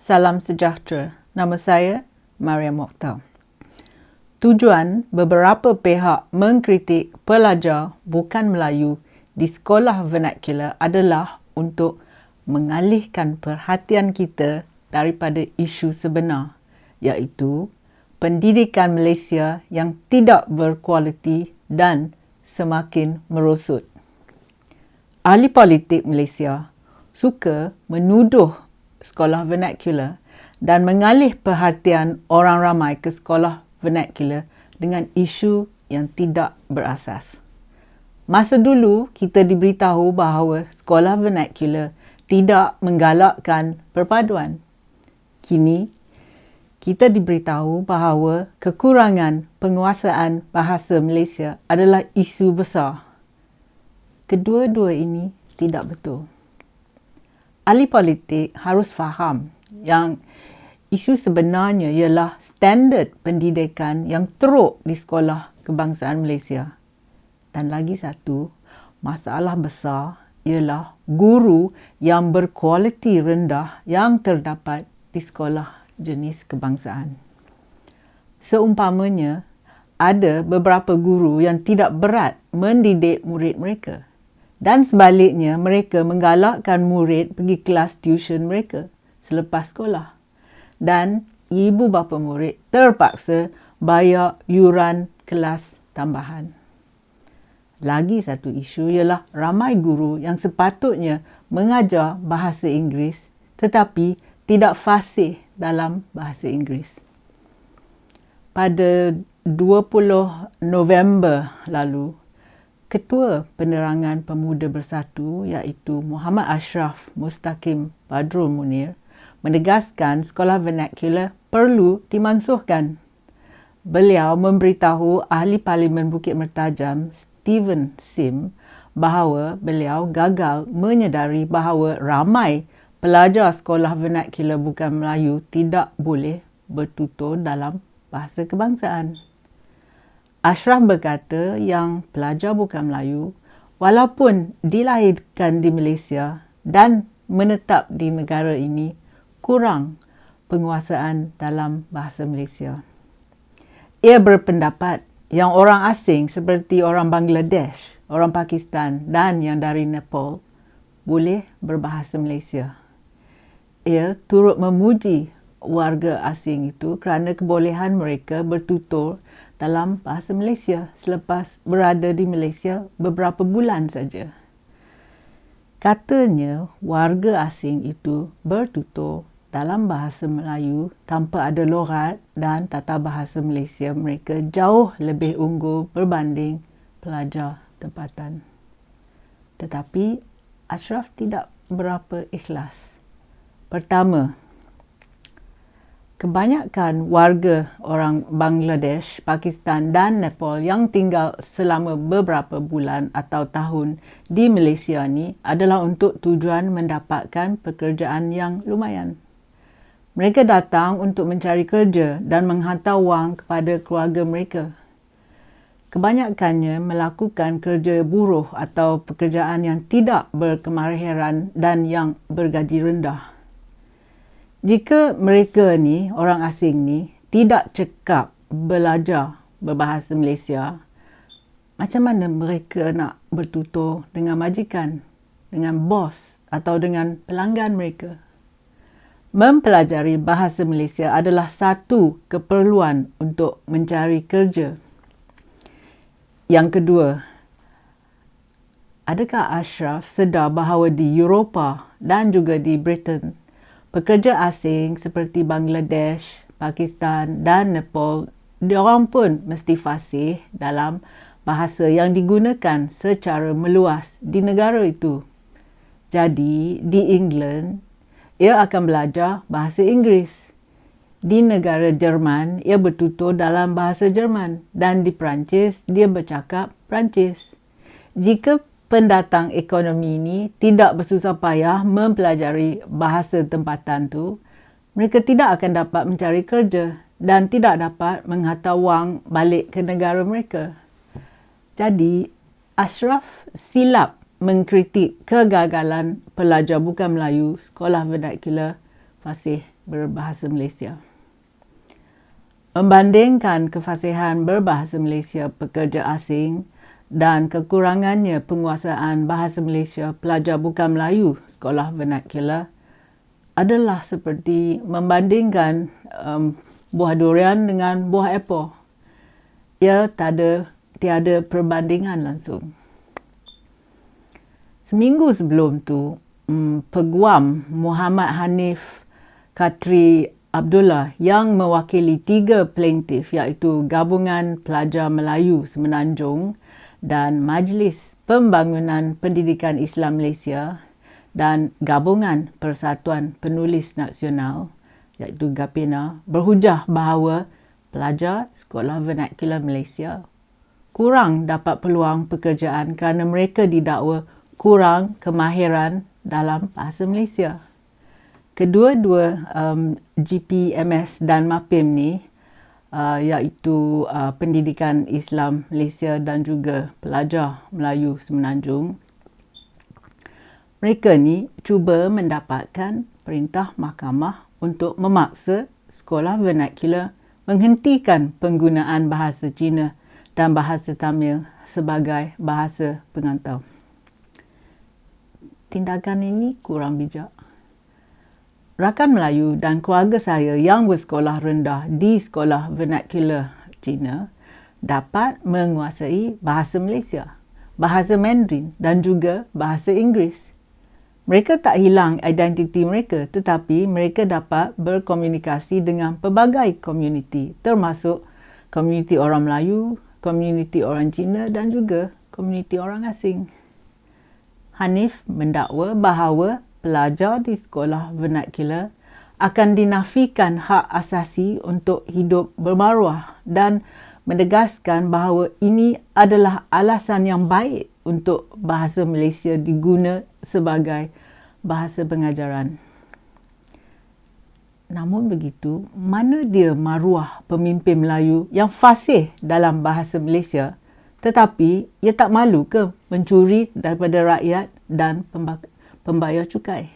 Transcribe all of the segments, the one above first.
Salam sejahtera. Nama saya Maria Mokhtar. Tujuan beberapa pihak mengkritik pelajar bukan Melayu di sekolah vernacular adalah untuk mengalihkan perhatian kita daripada isu sebenar, iaitu pendidikan Malaysia yang tidak berkualiti dan semakin merosot. Ahli politik Malaysia suka menuduh sekolah vernacular dan mengalih perhatian orang ramai ke sekolah vernacular dengan isu yang tidak berasas. Masa dulu, kita diberitahu bahawa sekolah vernacular tidak menggalakkan perpaduan. Kini, kita diberitahu bahawa kekurangan penguasaan bahasa Malaysia adalah isu besar. Kedua-dua ini tidak betul. Ahli politik harus faham yang isu sebenarnya ialah standard pendidikan yang teruk di sekolah kebangsaan Malaysia. Dan lagi satu, masalah besar ialah guru yang berkualiti rendah yang terdapat di sekolah jenis kebangsaan. Seumpamanya, ada beberapa guru yang tidak berat mendidik murid mereka. Dan sebaliknya, mereka menggalakkan murid pergi kelas tuition mereka selepas sekolah. Dan ibu bapa murid terpaksa bayar yuran kelas tambahan. Lagi satu isu ialah ramai guru yang sepatutnya mengajar bahasa Inggeris tetapi tidak fasih dalam bahasa Inggeris. Pada 20 November lalu, Ketua Penerangan Pemuda Bersatu iaitu Muhammad Ashraf Mustaqim Badrul Munir menegaskan sekolah vernacular perlu dimansuhkan. Beliau memberitahu Ahli Parlimen Bukit Mertajam Steven Sim bahawa beliau gagal menyedari bahawa ramai pelajar sekolah vernacular bukan Melayu tidak boleh bertutur dalam bahasa kebangsaan. Ashraf berkata yang pelajar bukan Melayu, walaupun dilahirkan di Malaysia dan menetap di negara ini, kurang penguasaan dalam bahasa Malaysia. Ia berpendapat yang orang asing seperti orang Bangladesh, orang Pakistan dan yang dari Nepal boleh berbahasa Malaysia. Ia turut memuji warga asing itu kerana kebolehan mereka bertutur dalam bahasa Malaysia selepas berada di Malaysia beberapa bulan saja. Katanya, warga asing itu bertutur dalam bahasa Melayu tanpa ada logat dan tata bahasa Malaysia mereka jauh lebih unggul berbanding pelajar tempatan. Tetapi, Ashraf tidak berapa ikhlas. Pertama, kebanyakan warga orang Bangladesh, Pakistan dan Nepal yang tinggal selama beberapa bulan atau tahun di Malaysia ni adalah untuk tujuan mendapatkan pekerjaan yang lumayan. Mereka datang untuk mencari kerja dan menghantar wang kepada keluarga mereka. Kebanyakannya melakukan kerja buruh atau pekerjaan yang tidak berkemahiran dan yang bergaji rendah. Jika mereka ni, orang asing ni, tidak cekap belajar berbahasa Malaysia, macam mana mereka nak bertutur dengan majikan, dengan bos atau dengan pelanggan mereka? Mempelajari bahasa Malaysia adalah satu keperluan untuk mencari kerja. Yang kedua, adakah Ashraf sedar bahawa di Eropah dan juga di Britain, pekerja asing seperti Bangladesh, Pakistan dan Nepal, diorang pun mesti fasih dalam bahasa yang digunakan secara meluas di negara itu. Jadi, di England, ia akan belajar bahasa Inggeris. Di negara Jerman, ia bertutur dalam bahasa Jerman dan di Perancis, dia bercakap Perancis. Jika pendatang ekonomi ini tidak bersusah payah mempelajari bahasa tempatan tu, mereka tidak akan dapat mencari kerja dan tidak dapat menghantar wang balik ke negara mereka. Jadi, Ashraf silap mengkritik kegagalan pelajar bukan Melayu sekolah vernacular fasih berbahasa Malaysia. Membandingkan kefasihan berbahasa Malaysia pekerja asing dan kekurangannya penguasaan bahasa Malaysia pelajar bukan Melayu sekolah vernacular adalah seperti membandingkan buah durian dengan buah apple. Ia tiada perbandingan langsung. Seminggu sebelum tu, Peguam Muhammad Hanif Khatri Abdullah yang mewakili 3 plaintiff iaitu Gabungan Pelajar Melayu Semenanjung dan Majlis Pembangunan Pendidikan Islam Malaysia dan Gabungan Persatuan Penulis Nasional iaitu GAPINA berhujah bahawa pelajar sekolah vernacular Malaysia kurang dapat peluang pekerjaan kerana mereka didakwa kurang kemahiran dalam bahasa Malaysia. Kedua-dua GPMS dan MAPIM ni iaitu Pendidikan Islam Malaysia dan juga Pelajar Melayu Semenanjung, mereka ni cuba mendapatkan perintah mahkamah untuk memaksa sekolah vernacular menghentikan penggunaan bahasa Cina dan bahasa Tamil sebagai bahasa pengantau. Tindakan ini kurang bijak. Rakan Melayu dan keluarga saya yang bersekolah rendah di sekolah vernacular Cina dapat menguasai bahasa Malaysia, bahasa Mandarin dan juga bahasa Inggeris. Mereka tak hilang identiti mereka, tetapi mereka dapat berkomunikasi dengan pelbagai komuniti, termasuk komuniti orang Melayu, komuniti orang Cina dan juga komuniti orang asing. Hanif mendakwa bahawa pelajar di sekolah vernacular akan dinafikan hak asasi untuk hidup bermaruah dan menegaskan bahawa ini adalah alasan yang baik untuk bahasa Malaysia diguna sebagai bahasa pengajaran. Namun begitu, mana dia maruah pemimpin Melayu yang fasih dalam bahasa Malaysia tetapi ia tak malu ke mencuri daripada rakyat dan pembayar cukai?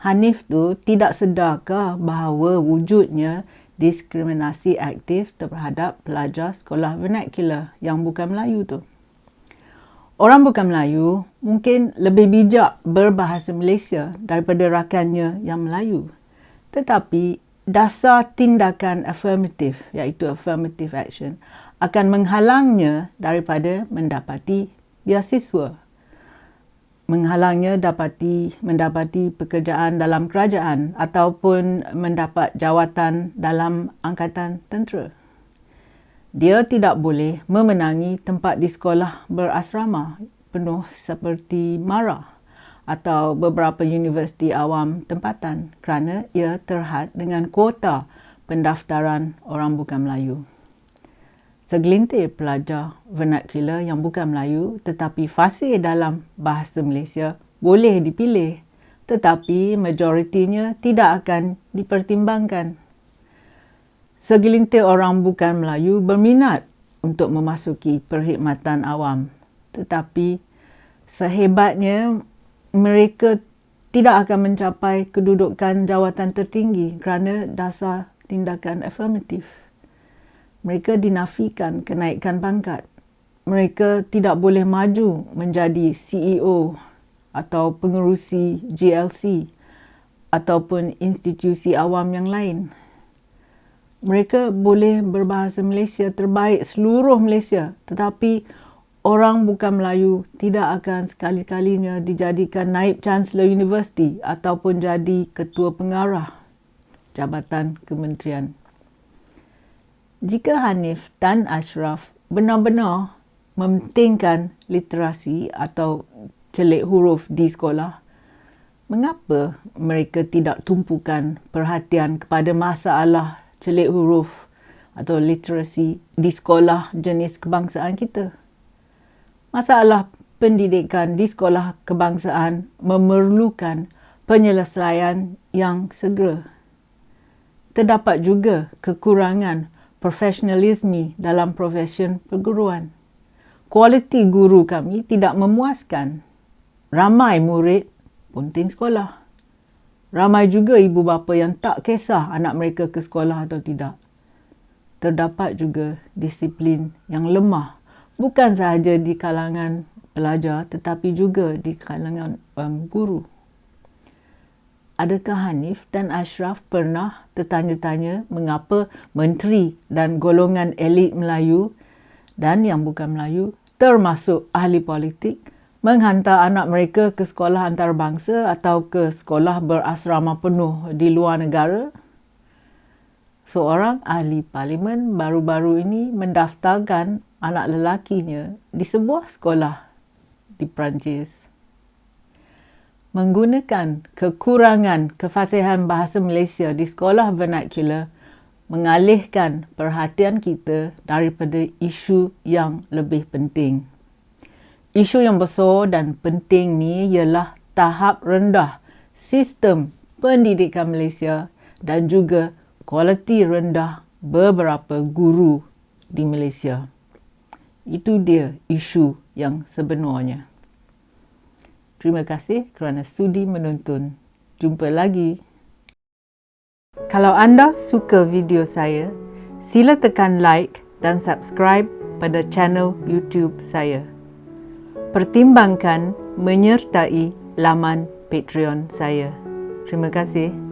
Hanif tu tidak sedarkah bahawa wujudnya diskriminasi aktif terhadap pelajar sekolah vernacular yang bukan Melayu tu? Orang bukan Melayu mungkin lebih bijak berbahasa Malaysia daripada rakannya yang Melayu. Tetapi dasar tindakan afirmatif iaitu affirmative action akan menghalangnya daripada mendapati beasiswa, menghalangnya mendapati pekerjaan dalam kerajaan ataupun mendapat jawatan dalam angkatan tentera. Dia tidak boleh memenangi tempat di sekolah berasrama penuh seperti MARA atau beberapa universiti awam tempatan kerana ia terhad dengan kuota pendaftaran orang bukan Melayu. Segelintir pelajar vernacular yang bukan Melayu tetapi fasih dalam bahasa Malaysia boleh dipilih, tetapi majoritinya tidak akan dipertimbangkan. Segelintir orang bukan Melayu berminat untuk memasuki perkhidmatan awam, tetapi sehebatnya mereka tidak akan mencapai kedudukan jawatan tertinggi kerana dasar tindakan afirmatif. Mereka dinafikan kenaikan pangkat. Mereka tidak boleh maju menjadi CEO atau pengerusi GLC ataupun institusi awam yang lain. Mereka boleh berbahasa Malaysia terbaik seluruh Malaysia, tetapi orang bukan Melayu tidak akan sekali-kalinya dijadikan naib Chancellor Universiti ataupun jadi ketua pengarah Jabatan Kementerian. Jika Hanif dan Ashraf benar-benar mementingkan literasi atau celik huruf di sekolah, mengapa mereka tidak tumpukan perhatian kepada masalah celik huruf atau literasi di sekolah jenis kebangsaan kita? Masalah pendidikan di sekolah kebangsaan memerlukan penyelesaian yang segera. Terdapat juga kekurangan profesionalisme dalam profesion perguruan. Kualiti guru kami tidak memuaskan. Ramai murid punting sekolah. Ramai juga ibu bapa yang tak kisah anak mereka ke sekolah atau tidak. Terdapat juga disiplin yang lemah, bukan sahaja di kalangan pelajar tetapi juga di kalangan guru. Adakah Hanif dan Ashraf pernah tertanya-tanya mengapa menteri dan golongan elit Melayu dan yang bukan Melayu, termasuk ahli politik, menghantar anak mereka ke sekolah antarabangsa atau ke sekolah berasrama penuh di luar negara? Seorang ahli parlimen baru-baru ini mendaftarkan anak lelakinya di sebuah sekolah di Perancis. Menggunakan kekurangan kefasihan bahasa Malaysia di sekolah vernacular mengalihkan perhatian kita daripada isu yang lebih penting. Isu yang besar dan penting ni ialah tahap rendah sistem pendidikan Malaysia dan juga kualiti rendah beberapa guru di Malaysia. Itu dia isu yang sebenarnya. Terima kasih kerana sudi menonton. Jumpa lagi. Kalau anda suka video saya, sila tekan like dan subscribe pada channel YouTube saya. Pertimbangkan menyertai laman Patreon saya. Terima kasih.